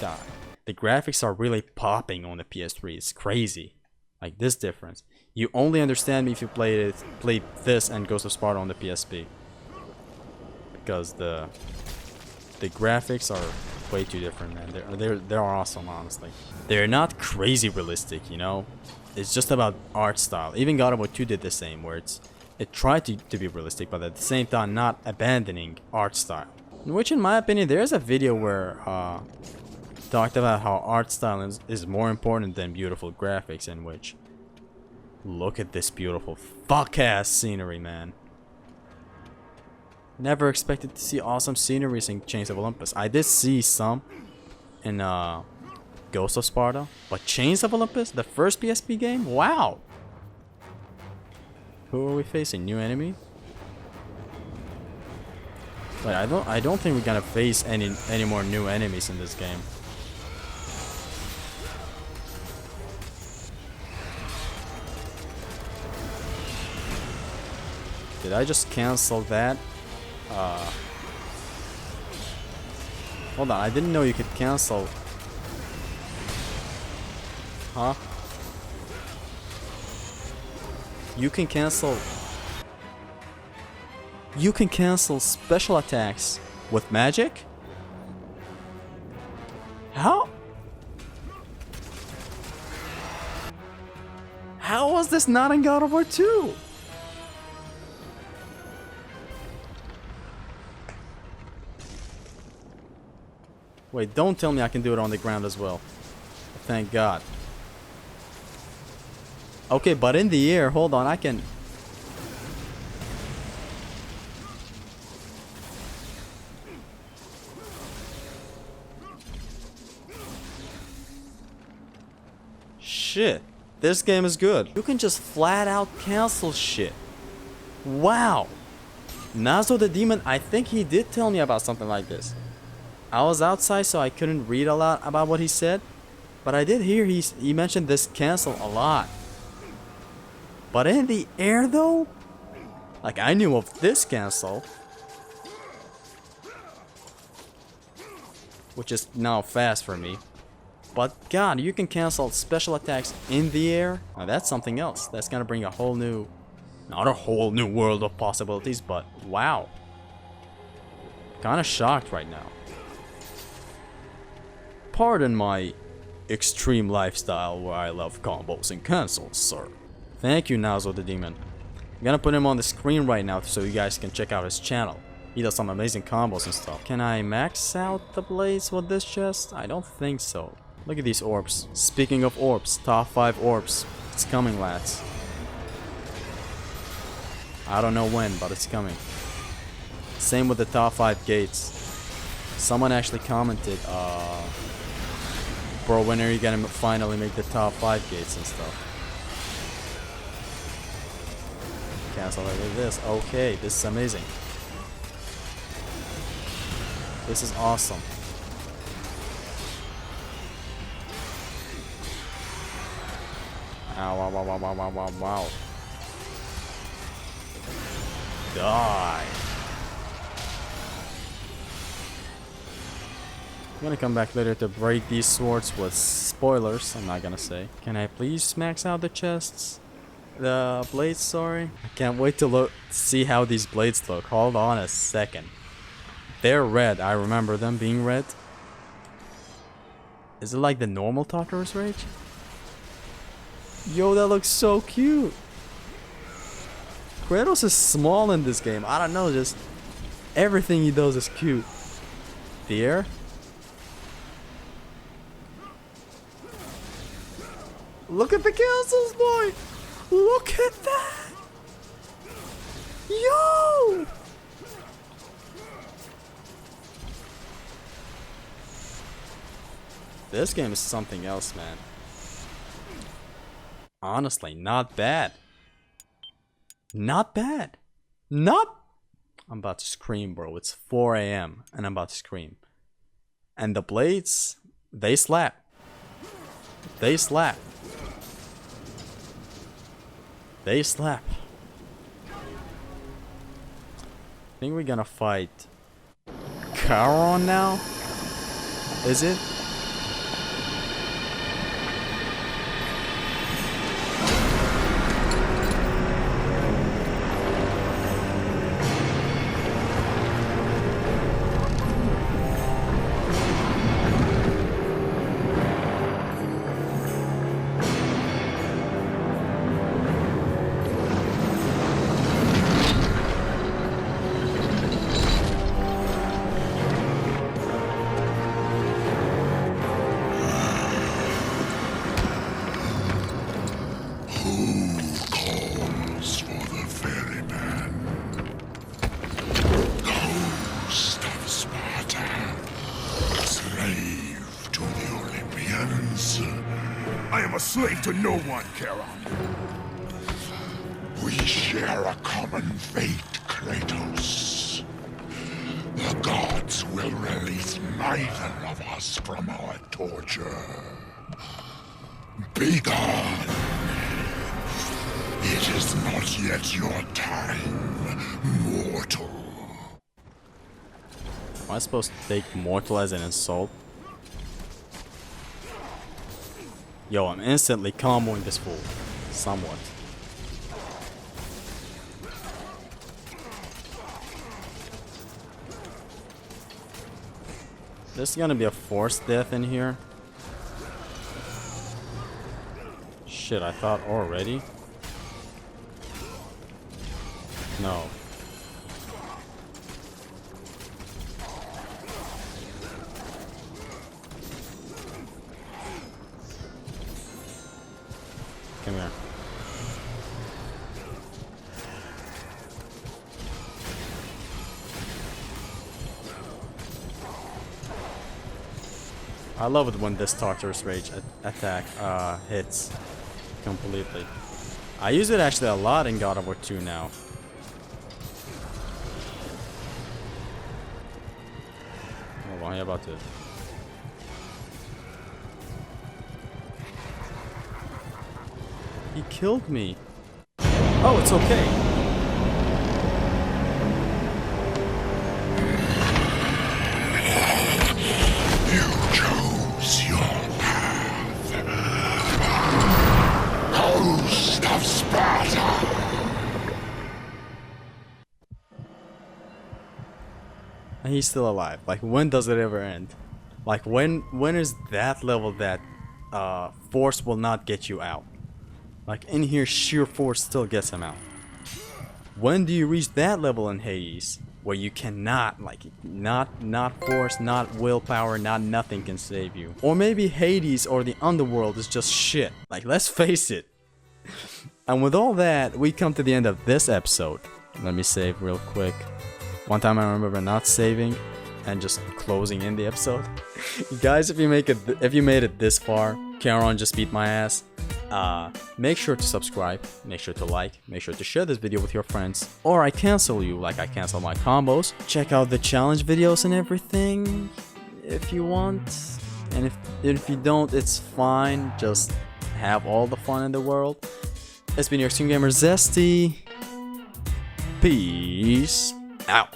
God. The graphics are really popping on the PS3. It's crazy. Like, this difference. You only understand me if you played this and Ghost of Sparta on the PSP. Because the graphics are way too different, man. They're awesome, honestly. They're not crazy realistic, you know? It's just about art style. Even God of War 2 did the same, where it tried to be realistic, but at the same time not abandoning art style. Which, in my opinion, there's a video where talked about how art style is more important than beautiful graphics, in which... Look at this beautiful fuck-ass scenery, man. Never expected to see awesome sceneries in Chains of Olympus. I did see some in Ghost of Sparta, but Chains of Olympus, the first PSP game? Wow! Who are we facing? New enemy? But I don't think we're gonna face any more new enemies in this game. Did I just cancel that? Hold on, I didn't know you could cancel. Huh? You can cancel. You can cancel special attacks with magic? How? How How was this not in God of War 2? Wait, don't tell me I can do it on the ground as well. Thank God. Okay, but in the air, hold on, I can... Shit, this game is good. You can just flat out cancel shit. Wow. Nazo the Demon, I think he did tell me about something like this. I was outside so I couldn't read a lot about what he said. But I did hear he mentioned this cancel a lot. But in the air though? Like I knew of this cancel. Which is now fast for me. But God, you can cancel special attacks in the air. Now that's something else. That's gonna bring a whole new... Not a whole new world of possibilities, but wow. Kinda shocked right now. Pardon my extreme lifestyle where I love combos and cancels, sir. Thank you, Nazo the Demon. I'm gonna put him on the screen right now so you guys can check out his channel. He does some amazing combos and stuff. Can I max out the blades with this chest? I don't think so. Look at these orbs. Speaking of orbs, top 5 orbs. It's coming, lads. I don't know when, but it's coming. Same with the top 5 gates. Someone actually commented, bro, when are you gonna finally make the top 5 gates and stuff? Cancel it with this. Okay, this is amazing. This is awesome. Ow, wow, wow, wow, wow, wow, wow, wow. Die. I'm gonna come back later to break these swords with spoilers. I'm not gonna say. Can I please max out the chests? The blades, sorry. I can't wait to see how these blades look. Hold on a second. They're red. I remember them being red. Is it like the normal Tartarus Rage? Yo, that looks so cute. Kratos is small in this game. I don't know, just everything he does is cute. The air? Look at the castles, boy! Look at that! Yo! This game is something else, man. Honestly, not bad. Not bad. Not... I'm about to scream, bro. It's 4 AM and I'm about to scream. And the blades, they slap. They slap. They slap. I think we're gonna fight Charon now? Is it? I am a slave to no one, Charon. We share a common fate, Kratos. The gods will release neither of us from our torture. Be gone. It is not yet your time, mortal. Am I supposed to take mortal as an insult? Yo, I'm instantly comboing this fool. Somewhat. There's gonna be a forced death in here. Shit, I thought already. No. Come here. I love it when this Tartarus Rage attack hits completely. I use it actually a lot in God of War 2 now. Hold on, how about to? He killed me. Oh, it's okay. Ghost of Sparta! And he's still alive. Like, when does it ever end? Like, when is that level that force will not get you out? Like, in here, sheer force still gets him out. When do you reach that level in Hades? Where you cannot, like, not force, not willpower, not nothing can save you. Or maybe Hades or the underworld is just shit. Like, let's face it. And with all that, we come to the end of this episode. Let me save real quick. One time I remember not saving and just closing in the episode. Guys, if you made it this far, Charon just beat my ass. Make sure to subscribe, make sure to like, make sure to share this video with your friends, or I cancel you like I cancel my combos. Check out the challenge videos and everything if you want, and if you don't, it's fine. Just have all the fun in the world. It's been your Extreme Gamer Zesty. Peace out.